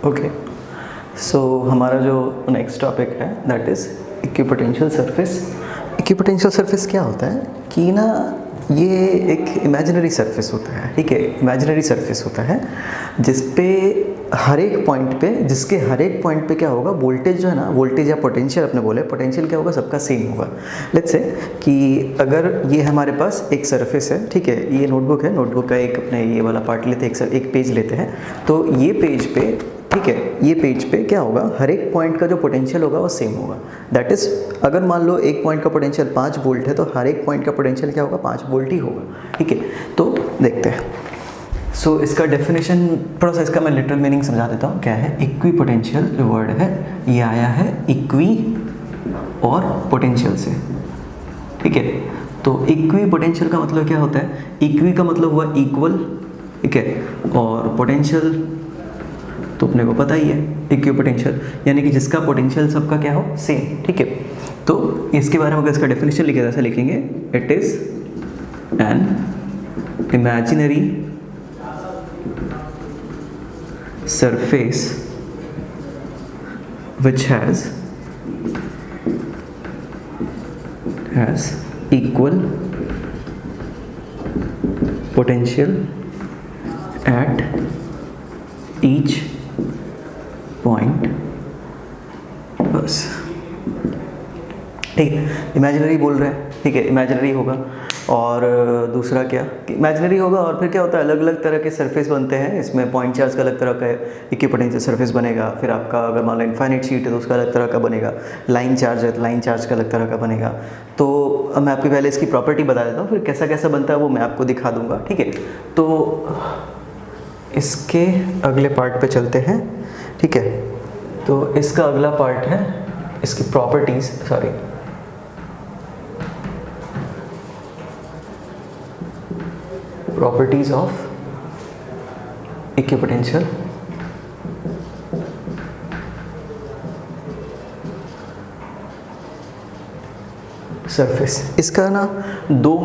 Okay, सो हमारा जो next topic है that is equipotential surface. Equipotential surface क्या होता है कि ना ये एक इमेजिनरी सरफेस होता है, ठीक है, इमेजिनरी सरफेस होता है जिस पे हर एक पॉइंट पे, जिसके हर एक पॉइंट पे क्या होगा, वोल्टेज जो है ना, वोल्टेज या पोटेंशियल अपने बोले, पोटेंशियल क्या होगा, सबका सेम होगा। लेट्स से कि अगर ये हमारे पास एक सरफेस है, ठीक है, ये नोटबुक है, नोटबुक का एक अपने ये वाला पार्ट लेते हैं, एक पेज लेते हैं, तो ये पेज पे, ठीक है, ये पेज पे क्या होगा, हर एक पॉइंट का जो पोटेंशियल होगा वो सेम होगा। दैट इज़ अगर मान लो एक पॉइंट का पोटेंशियल 5 वोल्ट है तो हर एक पॉइंट का पोटेंशियल क्या होगा, 5 वोल्ट ही होगा, ठीक है। तो देखते हैं, सो इसका डेफिनेशन थोड़ा सा, इसका मैं लिटरल मीनिंग समझा देता हूँ क्या है। इक्वी पोटेंशियल जो वर्ड है ये आया है इक्वी और पोटेंशियल से, ठीक है। तो इक्वी पोटेंशियल का मतलब क्या होता है, इक्वी का मतलब हुआ इक्वल, ठीक है, और पोटेंशियल तो अपने को पता ही है इक्वी पोटेंशियल यानी कि जिसका पोटेंशियल सबका क्या हो, सेम, ठीक है। तो इसके बारे में अगर इसका डेफिनेशन लिखे ऐसा लिखेंगे, it is an imaginary surface which has equal potential at each point, बस, ठीक है। इमेजिनरी बोल रहे हैं, ठीक है, इमेजिनरी होगा। और दूसरा क्या, इमेजिनरी होगा, और फिर क्या होता है, अलग अलग तरह के सरफेस बनते हैं इसमें। पॉइंट चार्ज का अलग तरह का इक्विपोटेंशियल सरफेस बनेगा, फिर आपका अगर मान लो इनफाइनाइट शीट है तो उसका अलग तरह का बनेगा, लाइन चार्ज है तो लाइन चार्ज का अलग तरह का बनेगा। तो अब मैं आपको पहले इसकी प्रॉपर्टी बता देता हूँ, फिर कैसा कैसा बनता है वो मैं आपको दिखा दूँगा, ठीक है। तो इसके अगले पार्ट पे चलते हैं, ठीक है। तो इसका अगला पार्ट है इसकी properties, sorry, properties of equipotential surface. इसका ना दो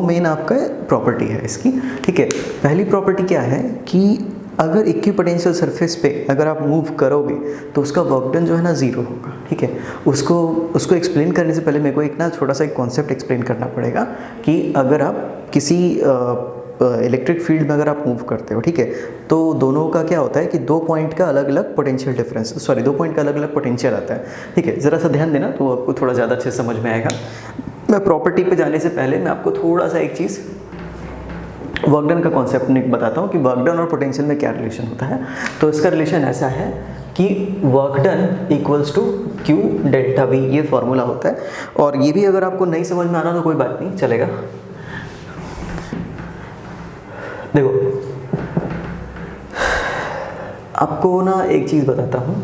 मेन आपका प्रॉपर्टी है इसकी, ठीक है। पहली प्रॉपर्टी क्या है कि अगर इक्विपोटेंशियल सरफेस पे अगर आप मूव करोगे तो उसका वर्क डन जो है ना ज़ीरो होगा, ठीक है। उसको एक्सप्लेन करने से पहले मेरे को एक ना छोटा सा एक कॉन्सेप्ट एक्सप्लेन करना पड़ेगा कि अगर आप किसी इलेक्ट्रिक फील्ड में अगर आप मूव करते हो, ठीक है, तो दोनों का क्या होता है कि दो पॉइंट का अलग अलग पोटेंशियल डिफरेंस, सॉरी, दो पॉइंट का अलग अलग पोटेंशियल आता है, ठीक है। ज़रा सा ध्यान देना तो आपको थोड़ा ज़्यादा अच्छे समझ में आएगा। मैं प्रॉपर्टी पे जाने से पहले मैं आपको थोड़ा सा एक चीज़ वर्क डन का कॉन्सेप्ट बताता हूँ कि वर्क डन और पोटेंशियल में क्या रिलेशन होता है। तो इसका रिलेशन ऐसा है कि work done equals to Q delta V, ये फॉर्मूला होता है। और ये भी अगर आपको नहीं समझ में आ रहा तो कोई बात नहीं, चलेगा। देखो, आपको ना एक चीज़ बताता हूँ,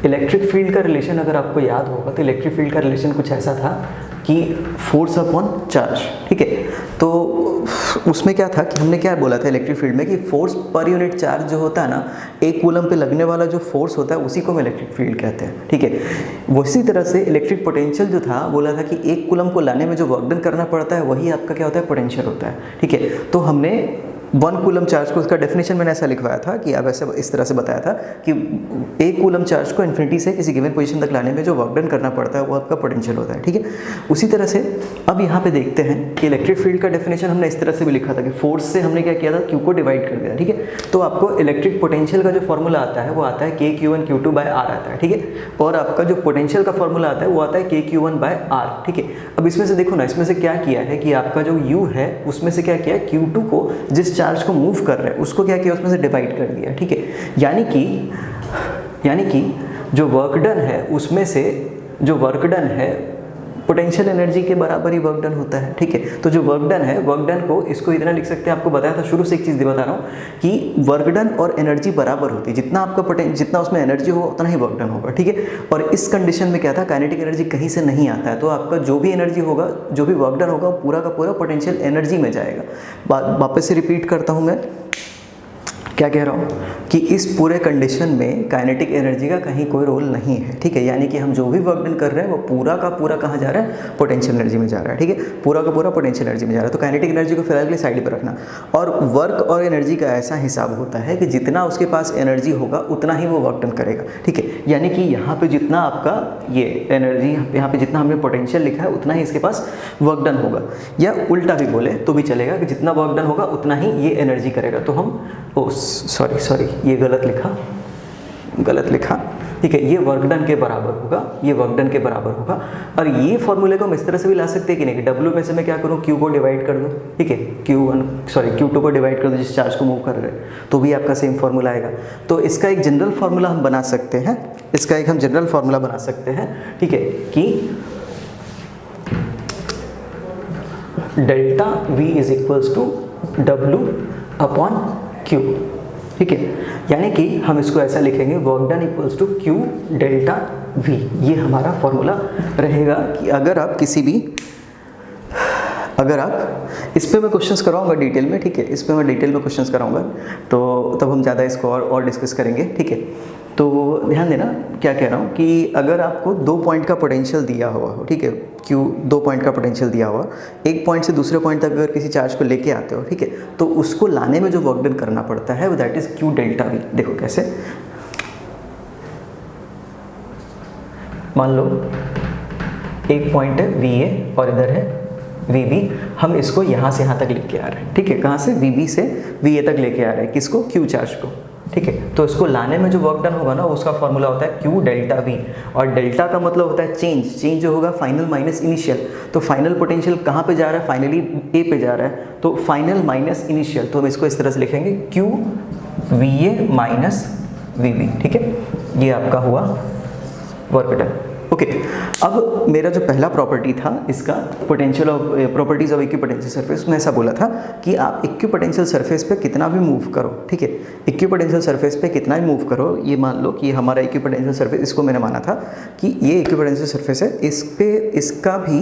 इलेक्ट्रिक फील्ड का रिलेशन अगर आपको याद होगा तो इलेक्ट्रिक फील्ड का रिलेशन कुछ ऐसा था कि फोर्स अपॉन चार्ज, ठीक है। तो उसमें क्या था कि हमने क्या बोला था इलेक्ट्रिक फील्ड में कि फोर्स पर यूनिट चार्ज जो होता है ना, एक कूलम पे लगने वाला जो फोर्स होता है उसी को हम इलेक्ट्रिक फील्ड कहते हैं, ठीक है। उसी तरह से इलेक्ट्रिक पोटेंशियल जो था, बोला था कि एक कूलम को लाने में जो वर्क डन करना पड़ता है वही आपका क्या होता है, पोटेंशियल होता है, ठीक है। तो हमने 1 कूलम चार्ज को, उसका डेफिनेशन मैंने ऐसा लिखवाया था कि अब ऐसे इस तरह से बताया था कि एक कूलम चार्ज को इन्फिनिटी से किसी गिवन पोजीशन तक लाने में जो वर्क डन करना पड़ता है वो आपका पोटेंशियल होता है, ठीक है। उसी तरह से अब यहाँ पे देखते हैं कि इलेक्ट्रिक फील्ड का डेफिनेशन हमने इस तरह से भी लिखा था कि फोर्स से हमने क्या किया था, क्यू को डिवाइड कर दिया, ठीक है। तो आपको इलेक्ट्रिक पोटेंशियल का जो फॉर्मूला आता है वो आता है KQ1Q2/R आता है, ठीक है। और आपका जो पोटेंशियल का फॉर्मूला आता है वो आता है KQ1/R, ठीक है। अब इसमें से देखो ना, इसमें से क्या किया है कि आपका जो U है उसमें से क्या किया, Q2 को, जिस चार्ज को मूव कर रहे हैं उसको क्या किया, उसमें से डिवाइड कर दिया, ठीक है। यानी कि जो वर्क डन है उसमें से जो वर्क डन है पोटेंशियल एनर्जी के बराबर ही वर्क डन होता है, ठीक है। तो जो वर्क डन है, वर्क डन को इसको इतना लिख सकते हैं, आपको बताया था शुरू से एक चीज़ बता रहा हूँ कि वर्क डन और एनर्जी बराबर होती है, जितना आपका जितना उसमें एनर्जी होगा उतना ही वर्क डन होगा, ठीक है। और इस कंडीशन में क्या था, काइनेटिक एनर्जी कहीं से नहीं आता है, तो आपका जो भी एनर्जी होगा, जो भी वर्क डन होगा, पूरा का पूरा पोटेंशियल एनर्जी में जाएगा। वापस से रिपीट करता हूँ मैं क्या कह रहा हूँ कि इस पूरे कंडीशन में काइनेटिक एनर्जी का कहीं कोई रोल नहीं है, ठीक है। यानी कि हम जो भी वर्क डन कर रहे हैं वो पूरा का पूरा कहाँ जा रहा है, पोटेंशियल एनर्जी में जा रहा है, ठीक है। पूरा का पूरा पोटेंशियल एनर्जी में जा रहा है। तो काइनेटिक एनर्जी को फिलहाल के लिए साइड पर रखना। और वर्क और एनर्जी का ऐसा हिसाब होता है कि जितना उसके पास एनर्जी होगा उतना ही वो वर्क डन करेगा, ठीक है। यानी कि यहाँ पे जितना आपका ये एनर्जी, यहाँ पे जितना हमने पोटेंशियल लिखा है उतना ही इसके पास वर्क डन होगा, या उल्टा भी बोले तो भी चलेगा कि जितना वर्क डन होगा उतना ही ये एनर्जी करेगा। तो हम सॉरी ये गलत लिखा, ठीक है। ये वर्क डन के बराबर होगा, ये वर्क डन के बराबर होगा। और ये फॉर्मूले को हम इस तरह से भी ला सकते हैं कि नहीं कि W में से मैं क्या करूँ, Q को डिवाइड कर दूँ, ठीक है। Q2 को डिवाइड कर दूँ जिस चार्ज को मूव कर रहे हैं, तो भी आपका सेम फार्मूला आएगा। तो इसका एक जनरल फार्मूला हम बना सकते हैं, ठीक है, कि delta V is equals to W upon Q, ठीक है। यानी कि हम इसको ऐसा लिखेंगे, work done equals to Q delta V। ये हमारा फॉर्मूला रहेगा कि अगर आप इस पे मैं क्वेश्चंस कराऊंगा डिटेल में, ठीक है। इस पे मैं डिटेल में क्वेश्चंस कराऊंगा, तो तब हम ज़्यादा इसको और डिस्कस करेंगे, ठीक है। तो ध्यान देना क्या कह रहा हूँ कि अगर आपको 2 पॉइंट का पोटेंशियल दिया हुआ हो, ठीक है, Q 2 पॉइंट का पोटेंशियल दिया हुआ, एक पॉइंट से दूसरे पॉइंट तक अगर किसी चार्ज को लेके आते हो, ठीक है, तो उसको लाने में जो वर्क डन करना पड़ता है वो that is Q delta V। देखो कैसे, मान लो एक पॉइंट है VA और इधर है VB, हम इसको यहाँ से यहाँ तक लेके आ रहे हैं, ठीक है। कहाँ से, VB से VA तक लेके आ रहे हैं, किसको, Q चार्ज को, ठीक है। तो इसको लाने में जो वर्क डन होगा ना, उसका फॉर्मूला होता है Q डेल्टा V। और डेल्टा का मतलब होता है चेंज जो होगा फाइनल माइनस इनिशियल। तो फाइनल पोटेंशियल कहाँ पे जा रहा है, फाइनली A पे जा रहा है, तो फाइनल माइनस इनिशियल। तो हम इसको इस तरह से लिखेंगे Q VA माइनस VB, ठीक है। ये आपका हुआ वर्क डन, ओके। अब मेरा जो पहला प्रॉपर्टी था इसका, potential of properties of equipotential surface, में ऐसा बोला था कि आप इक्विपोटेंशियल सरफेस पे कितना भी मूव करो, ठीक है, इक्विपोटेंशियल सरफेस पे कितना भी मूव करो, ये मान लो कि हमारा इक्विपोटेंशियल सरफेस, इसको मैंने माना था कि ये इक्विपोटेंशियल सरफेस है, इस पे इसका भी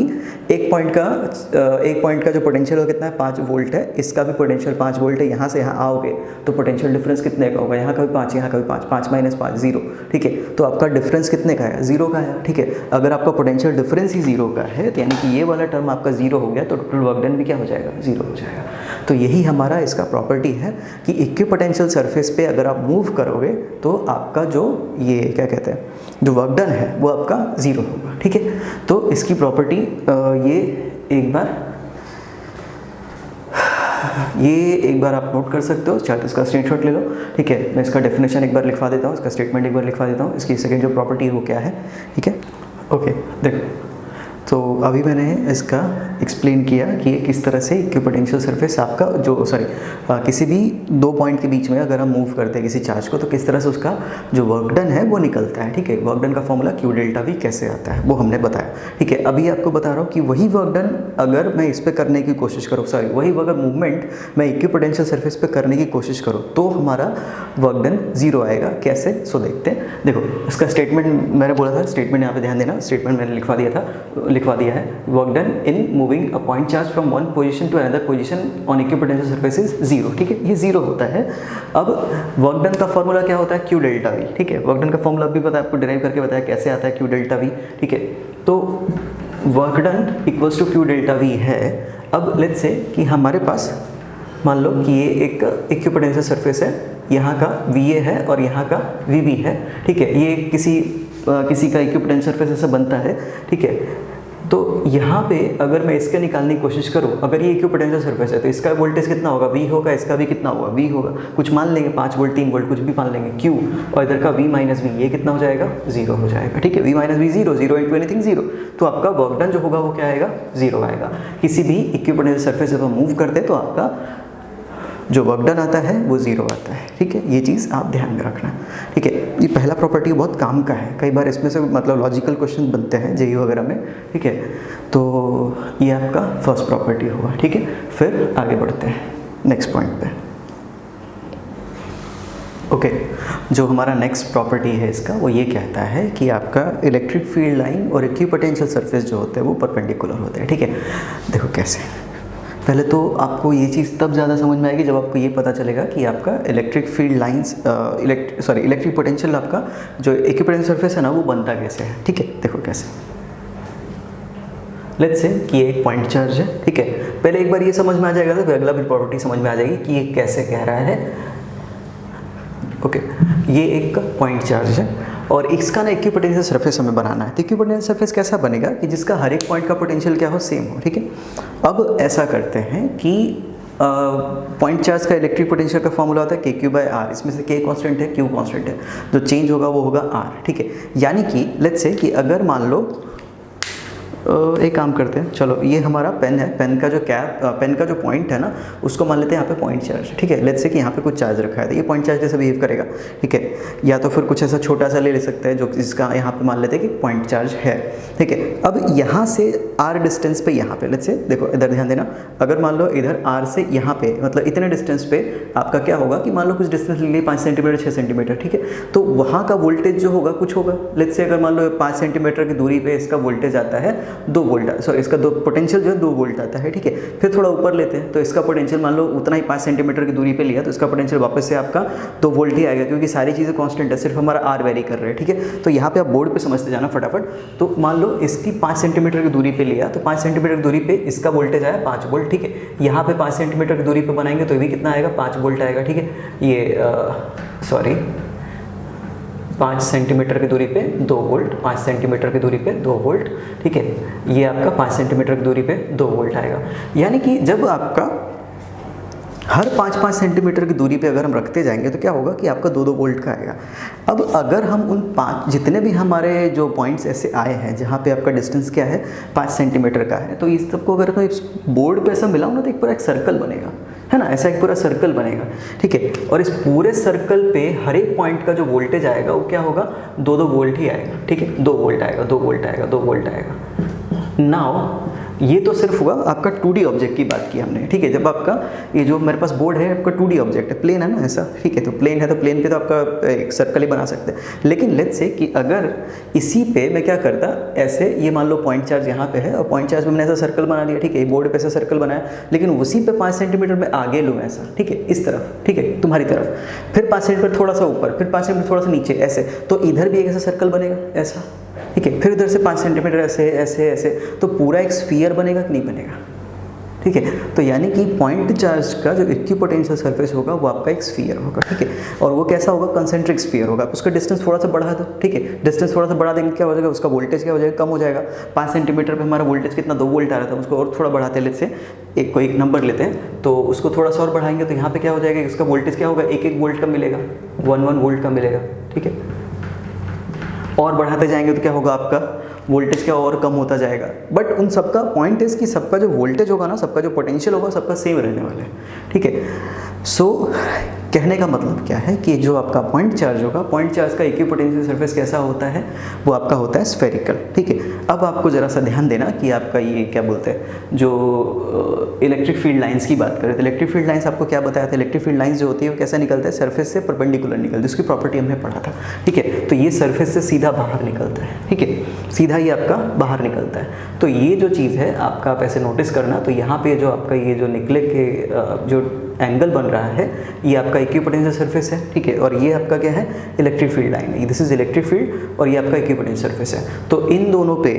एक पॉइंट का जो पोटेंशियल हो कितना है, 5 वोल्ट है, इसका भी पोटेंशियल 5 वोल्ट है। यहाँ से यहाँ आओगे तो पोटेंशियल डिफरेंस कितने का होगा, यहाँ का भी 5, यहाँ का भी 5, 5 माइनस 5 0, ठीक है। तो आपका डिफरेंस कितने का है, 0 का है, ठीक है। अगर आपका पोटेंशियल डिफरेंस ही 0 का है तो यानी कि ये वाला टर्म आपका 0 हो गया, तो टोटल वर्क डन भी क्या हो जाएगा, 0 हो जाएगा। तो यही हमारा इसका प्रॉपर्टी है कि इक्विपोटेंशियल सरफेस पे अगर आप मूव करोगे तो आपका जो ये क्या कहते हैं, जो वर्क डन है वो आपका 0 होगा, ठीक है। तो इसकी प्रॉपर्टी ये एक बार आप नोट कर सकते हो, चाहे तो इसका स्क्रीनशॉट ले लो, ठीक है। मैं इसका डेफिनेशन एक बार लिखवा देता हूँ, इसका स्टेटमेंट एक बार लिखवा देता हूँ, इसकी सेकंड जो प्रॉपर्टी है वो क्या है, ठीक है, ओके। देखो, तो अभी मैंने इसका एक्सप्लेन किया कि ये किस तरह से इक्विपोटेंशियल सरफेस आपका किसी भी 2 पॉइंट के बीच में अगर हम मूव करते हैं किसी चार्ज को, तो किस तरह से उसका जो वर्क डन है वो निकलता है, ठीक है। वर्क डन का फॉर्मूला Q डेल्टा V कैसे आता है वो हमने बताया, ठीक है। अभी आपको बता रहा हूँ कि वही वर्क डन अगर मैं इस पर करने की कोशिश करूँ, वही अगर मूवमेंट मैं इक्विपोटेंशियल सरफेस पे करने की कोशिश करूँ तो हमारा वर्क डन 0 आएगा। कैसे, सो देखते हैं। देखो, इसका स्टेटमेंट मैंने बोला था, स्टेटमेंट यहाँ पे ध्यान देना, स्टेटमेंट मैंने लिखवा दिया है, work done in moving a point charge from one position to another position on equipotential surface is 0, ठीक है। ये 0 होता है। अब वर्क डन का फॉर्मूला क्या होता है, Q डेल्टा V, ठीक है। वर्क डन का फॉर्मूला भी पता है आपको, डिराइव करके बताया कैसे आता है Q डेल्टा V, ठीक है। तो work done equals to Q delta V है। अब लेट्स से कि हमारे पास मान लो कि ये एक इक्विपोटेंशियल सरफेस है, यहाँ का VA है और यहाँ का VB है, ठीक है। ये किसी का इक्विपोटेंशियल सरफेस ऐसा बनता है, ठीक है। तो यहाँ पे अगर मैं इसके निकालने की कोशिश करूँ, अगर ये इक्विपोटेंशियल सरफेस है तो इसका वोल्टेज कितना होगा, V होगा, इसका भी कितना होगा, V होगा, कुछ मान लेंगे 5 वोल्ट 3 वोल्ट कुछ भी मान लेंगे, Q, और इधर का V माइनस V, ये कितना हो जाएगा, 0 हो जाएगा, ठीक है। V minus V 0, 0 into anything 0, तो आपका वर्क डन जो होगा वो क्या आएगा, 0 आएगा। किसी भी इक्विपोटेंशियल सरफेस जब हम मूव करते हैं तो आपका जो वर्क डन आता है वो 0 आता है, ठीक है। ये चीज़ आप ध्यान में रखना, ठीक है। ये पहला प्रॉपर्टी बहुत काम का है, कई बार इसमें से मतलब लॉजिकल क्वेश्चन बनते हैं जेईई वगैरह में, ठीक है। तो ये आपका फर्स्ट प्रॉपर्टी होगा, ठीक है। फिर आगे बढ़ते हैं नेक्स्ट पॉइंट पे, ओके। जो हमारा नेक्स्ट प्रॉपर्टी है इसका, वो ये कहता है कि आपका इलेक्ट्रिक फील्ड लाइन और इक्विपोटेंशियल सरफेस जो होते हैं वो परपेंडिकुलर होते हैं, ठीक है। देखो कैसे, पहले तो आपको ये चीज़ तब ज़्यादा समझ में आएगी जब आपको ये पता चलेगा कि आपका electric field lines electric potential आपका जो इक्विपोटेंशियल सरफेस है ना वो बनता कैसे है। ठीक है, देखो कैसे। लेट्स से कि ये एक पॉइंट चार्ज है। ठीक है, पहले एक बार ये समझ में आ जाएगा तो अगला भी प्रॉपर्टी समझ में आ जाएगी कि ये कैसे कह रहा है। ओके, ये एक पॉइंट चार्ज है और इसका ना इक्विपोटेंशियल सरफेस हमें बनाना है। तो इक्विपोटेंशियल सरफेस कैसा बनेगा कि जिसका हर एक पॉइंट का पोटेंशियल क्या हो, सेम हो। ठीक है, अब ऐसा करते हैं कि पॉइंट चार्ज का इलेक्ट्रिक पोटेंशियल का फॉर्मूला होता है KQ/R। इसमें से K कांस्टेंट है, Q कांस्टेंट है, जो चेंज होगा वो होगा R। ठीक है, यानी कि लेट्स से कि अगर मान लो एक काम करते हैं, चलो ये हमारा पेन है, पेन का जो पेन का जो पॉइंट है ना उसको मान लेते हैं यहाँ पे पॉइंट चार्ज। ठीक है, लेट्स से कि यहाँ पे कुछ चार्ज रखा है तो ये पॉइंट चार्ज जैसे बिहेव करेगा। ठीक है, या तो फिर कुछ ऐसा छोटा सा ले सकते हैं जो जिसका यहाँ पे मान लेते हैं कि पॉइंट चार्ज है। ठीक है, अब यहाँ से R डिस्टेंस पे यहाँ पे लेट्स से देखो इधर ध्यान देना, अगर मान लो इधर R से यहाँ पे मतलब इतने डिस्टेंस पे आपका क्या होगा कि मान लो कुछ डिस्टेंस ले लिए 5 सेंटीमीटर 6 सेंटीमीटर। ठीक है, तो वहाँ का वोल्टेज जो होगा कुछ होगा। लेट्स से अगर मान लो 5 सेंटीमीटर की दूरी पे इसका वोल्टेज आता है 2 वोल्ट, सॉरी इसका पोटेंशियल जो है 2 वोल्ट आता है। ठीक है, फिर थोड़ा ऊपर लेते हैं तो इसका पोटेंशियल मान लो उतना ही 5 सेंटीमीटर की दूरी पे लिया तो इसका पोटेंशियल वापस से आपका 2 वोल्ट ही आएगा, क्योंकि सारी चीज़ें कांस्टेंट है, सिर्फ हमारा R वेरी कर रहे हैं। ठीक है, तो यहाँ पे आप बोर्ड पे समझते जाना फटाफट। तो मान लो इसकी 5 सेंटीमीटर की दूरी पे लिया तो 5 सेंटीमीटर की दूरी पे इसका वोल्टेज आया 5 वोल्ट। ठीक है, यहाँ पे 5 सेंटीमीटर की दूरी पे बनाएंगे तो ये भी कितना आएगा, 5 वोल्ट आएगा। ठीक है, ये सॉरी 5 सेंटीमीटर की दूरी पे 2 वोल्ट, 5 सेंटीमीटर की दूरी पे 2 वोल्ट। ठीक है, ये आपका 5 सेंटीमीटर की दूरी पे 2 वोल्ट आएगा। यानी कि जब आपका हर 5-5 सेंटीमीटर की दूरी पे अगर हम रखते जाएंगे तो क्या होगा कि आपका 2-2 वोल्ट का आएगा। अब अगर हम उन 5 जितने भी हमारे जो पॉइंट्स ऐसे आए हैं जहाँ पे आपका डिस्टेंस क्या है 5 सेंटीमीटर का है, तो इस सबको अगर मैं बोर्ड पे ऐसा मिलाऊँ ना तो एक पूरा एक सर्कल बनेगा, है ना, ऐसा एक पूरा सर्कल बनेगा। ठीक है, और इस पूरे सर्कल पे हर एक पॉइंट का जो वोल्टेज आएगा वो क्या होगा, 2-2 वोल्ट ही आएगा। ठीक है, 2 वोल्ट आएगा, 2 वोल्ट आएगा, 2 वोल्ट आएगा। नाउ ये तो सिर्फ हुआ आपका 2D ऑब्जेक्ट की बात की हमने। ठीक है, जब आपका ये जो मेरे पास बोर्ड है आपका 2D ऑब्जेक्ट है, प्लेन है ना ऐसा। ठीक है, तो प्लेन है तो प्लेन पे तो आपका एक सर्कल ही बना सकते हैं। लेकिन लेट्स से कि अगर इसी पे मैं क्या करता, ऐसे ये मान लो पॉइंट चार्ज यहाँ पे है और पॉइंट चार्ज में मैंने ऐसा सर्कल बना दिया। ठीक है, बोर्ड पे ऐसा सर्कल बनाया, लेकिन उसी पे 5 सेंटीमीटर में आगे लूँ ऐसा। ठीक है, इस तरफ, ठीक है तुम्हारी तरफ, फिर 5 सेंटीमीटर थोड़ा सा ऊपर, फिर 5 सेंटीमीटर थोड़ा सा नीचे, ऐसे तो इधर भी एक ऐसा सर्कल बनेगा ऐसा। ठीक है, फिर इधर से 5 सेंटीमीटर ऐसे ऐसे ऐसे, तो पूरा एक स्फीयर बनेगा कि नहीं बनेगा। ठीक है, तो यानी कि पॉइंट चार्ज का जो इक्विपोटेंशियल सरफेस होगा वो आपका एक स्फीयर होगा। ठीक है, और वो कैसा होगा, कंसेंट्रिक स्फीयर होगा। उसका डिस्टेंस थोड़ा सा बढ़ा दो। ठीक है, डिस्टेंस थोड़ा सा बढ़ा देंगे क्या हो जाएगा, उसका वोल्टेज क्या हो जाएगा, कम हो जाएगा। 5 सेंटीमीटर पे हमारा वोल्टेज कितना 2 वोल्ट आ रहा था, उसको और थोड़ा बढ़ाते लेते से एक नंबर लेते हैं तो उसको थोड़ा सा और बढ़ाएंगे तो यहाँ पे क्या हो जाएगा, उसका वोल्टेज क्या होगा, 1-1 वोल्ट का मिलेगा, 1-1 वोल्ट का मिलेगा। ठीक है, और बढ़ाते जाएंगे तो क्या होगा, आपका वोल्टेज क्या और कम होता जाएगा। बट उन सबका पॉइंट इज कि सबका जो वोल्टेज होगा ना, सबका जो पोटेंशियल होगा, सबका सेम रहने वाला है। ठीक है, सो कहने का मतलब क्या है कि जो आपका पॉइंट चार्ज होगा, पॉइंट चार्ज का इक्विपोटेंशियल सरफेस कैसा होता है, वो आपका होता है स्फेरिकल। ठीक है, अब आपको ज़रा सा ध्यान देना कि आपका ये क्या बोलते हैं, जो इलेक्ट्रिक फील्ड लाइंस की बात करें तो इलेक्ट्रिक फील्ड लाइंस आपको क्या बताया था, इलेक्ट्रिक फील्ड लाइंस जो होती है वो कैसा निकलता है, सरफेस से परपेंडिकुलर निकलती है, उसकी प्रॉपर्टी हमने पढ़ा था। ठीक है, तो ये सरफेस से सीधा बाहर निकलता है। ठीक है, सीधा ही आपका बाहर निकलता है। तो ये जो चीज़ है आपका आप ऐसे नोटिस करना, तो यहाँ पे जो आपका ये जो निकले के जो एंगल बन रहा है ये आपका इक्विपोटेंशियल सरफेस है। ठीक है, और ये आपका क्या है, इलेक्ट्रिक फील्ड लाइन है, दिस इज इलेक्ट्रिक फील्ड और ये आपका इक्विपोटेंशियल सरफेस है। तो इन दोनों के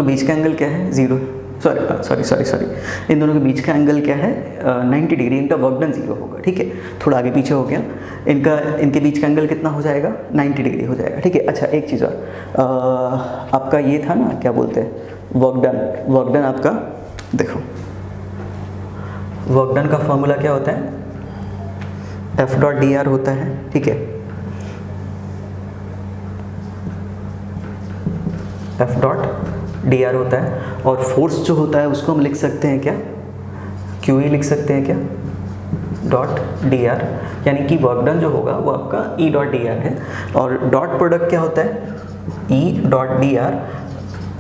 बीच का एंगल क्या है, 0, सॉरी इन दोनों के बीच का एंगल क्या है, 90 डिग्री। इनका वर्क डन 0 होगा। ठीक है, थोड़ा आगे पीछे हो गया, इनके बीच का एंगल कितना हो जाएगा, 90 डिग्री हो जाएगा। ठीक है, अच्छा एक चीज़ और, आपका ये था ना क्या बोलते हैं वर्क डन आपका देखो, वर्क डन का फॉर्मूला क्या होता है, F.dr होता है। ठीक है, F.dr होता है, और फोर्स जो होता है उसको हम लिख सकते हैं क्या, QE लिख सकते हैं क्या, .dr, यानी कि वर्क डन जो होगा वो आपका E.dr है, और डॉट प्रोडक्ट क्या होता है, E.dr,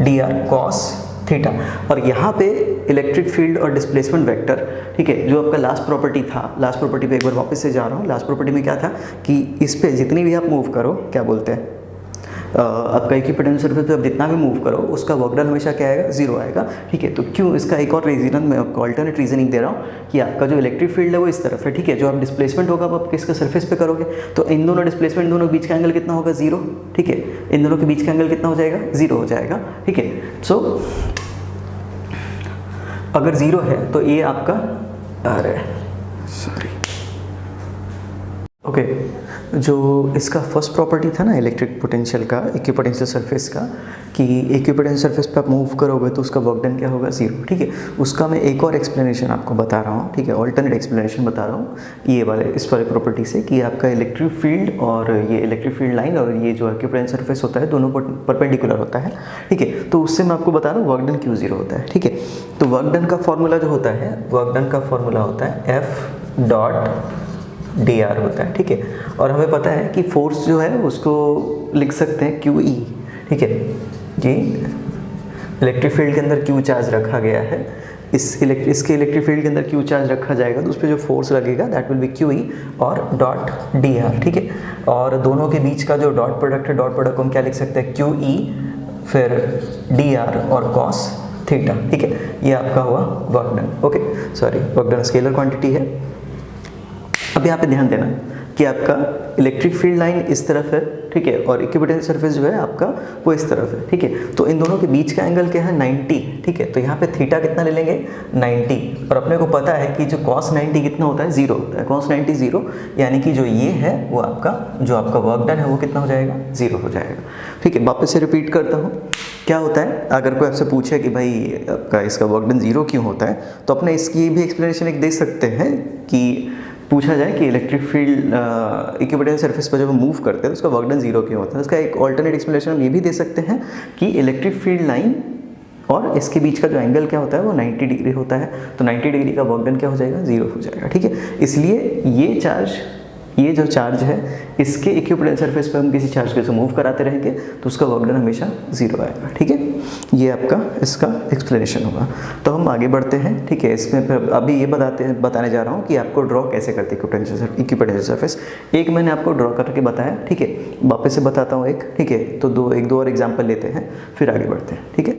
dr cos थीटा। और यहाँ पे इलेक्ट्रिक फील्ड और डिस्प्लेसमेंट वेक्टर, ठीक है, जो आपका लास्ट प्रॉपर्टी था, लास्ट प्रॉपर्टी पे एक बार वापस से जा रहा हूँ। लास्ट प्रॉपर्टी में क्या था कि इस पे जितनी भी आप मूव करो, क्या बोलते हैं, आपका इक्विपोटेंशियल सरफेस पे आप जितना भी मूव करो उसका वर्क डन हमेशा क्या आएगा, जीरो आएगा। ठीक है, तो क्यों, इसका एक और रीजन मैं आपको अल्टरनेट रीजनिंग दे रहा हूँ कि आपका जो इलेक्ट्रिक फील्ड है वो इस तरफ है। ठीक है, जो आप डिस्प्लेसमेंट होगा वो आप किसका सरफेस पे करोगे, तो इन दोनों डिस्प्लेसमेंट दोनों के बीच का एंगल कितना होगा, जीरो। ठीक है, इन दोनों के बीच का एंगल कितना हो जाएगा, जीरो हो जाएगा। ठीक है, सो अगर जीरो है तो ये आपका, अरे सॉरी, ओके, जो इसका फर्स्ट प्रॉपर्टी था ना इलेक्ट्रिक पोटेंशियल का, इक्विपोटेंशियल सरफेस का, कि इक्विपोटेंशियल सरफेस पे आप मूव करोगे तो उसका वर्क डन क्या होगा, जीरो। ठीक है, उसका मैं एक और एक्सप्लेनेशन आपको बता रहा हूँ। ठीक है, ऑल्टरनेट एक्सप्लेनेशन बता रहा हूँ ये वाले, इस वाले प्रॉपर्टी से, कि आपका इलेक्ट्रिक फील्ड और ये इलेक्ट्रिक फील्ड लाइन और ये जो इक्विपोटेंशियल सरफेस होता है दोनों परपेंडिकुलर होता है। ठीक है, तो उससे मैं आपको बता रहा हूँ वर्क डन क्यों जीरो होता है। ठीक है, तो वर्क डन का फॉर्मूला जो होता है, वर्क डन का फॉर्मूला होता है F डॉट dr होता है। ठीक है, और हमें पता है कि फोर्स जो है उसको लिख सकते हैं QE। ठीक है, ये इलेक्ट्रिक फील्ड के अंदर Q चार्ज रखा गया है, इसके इलेक्ट्रिक फील्ड के अंदर Q चार्ज रखा जाएगा तो उस पर जो फोर्स लगेगा दैट विल बी QE और डॉट dr। ठीक है, और दोनों के बीच का जो डॉट प्रोडक्ट है, डॉट प्रोडक्ट को हम क्या लिख सकते हैं, QE फिर dr और cos थीटा। ठीक है, ये आपका हुआ work done. Okay, sorry, work done scalar quantity है। अब यहाँ पे ध्यान देना कि आपका इलेक्ट्रिक फील्ड लाइन इस तरफ है। ठीक है, और इक्विपोटेंशियल सरफेस जो है आपका वो इस तरफ है। ठीक है, तो इन दोनों के बीच का एंगल क्या है, 90। ठीक है, तो यहाँ पे थीटा कितना ले लेंगे, 90, और अपने को पता है कि जो cos 90 कितना होता है, जीरो होता है। cos 90 जीरो, यानी कि जो ये है वो आपका, जो आपका वर्क डन है वो कितना हो जाएगा, जीरो हो जाएगा। ठीक है, वापस से रिपीट करता हूँ, क्या होता है, अगर कोई आपसे पूछे कि भाई आपका इसका वर्क डन जीरो क्यों होता है, तो अपने इसकी भी एक्सप्लेनेशन एक दे सकते हैं कि पूछा जाए कि इलेक्ट्रिक फील्ड इक्विपोटेंशियल सरफेस पर जब हम मूव करते हैं तो उसका वर्क डन जीरो क्यों होता है। उसका एक ऑल्टरनेट एक्सप्लेनेशन हम ये भी दे सकते हैं कि इलेक्ट्रिक फील्ड लाइन और इसके बीच का जो एंगल क्या होता है वो 90 डिग्री होता है, तो 90 डिग्री का वर्क डन क्या हो जाएगा, जीरो हो जाएगा। ठीक है, इसलिए ये जो चार्ज है इसके इक्विपोटेंशियल सरफेस पर हम किसी चार्ज को मूव कराते रहेंगे तो उसका वर्क डन हमेशा जीरो आएगा। ठीक है, ये आपका इसका एक्सप्लेनेशन होगा। तो हम आगे बढ़ते हैं। ठीक है, इसमें अभी ये बताने जा रहा हूँ कि आपको ड्रॉ कैसे करते हैं इक्विपोटेंशियल सरफेस। एक मैंने आपको ड्रॉ करके बताया। ठीक है, वापस से बताता हूँ एक। ठीक है, तो एक दो और एग्जाम्पल लेते हैं फिर आगे बढ़ते हैं। ठीक है।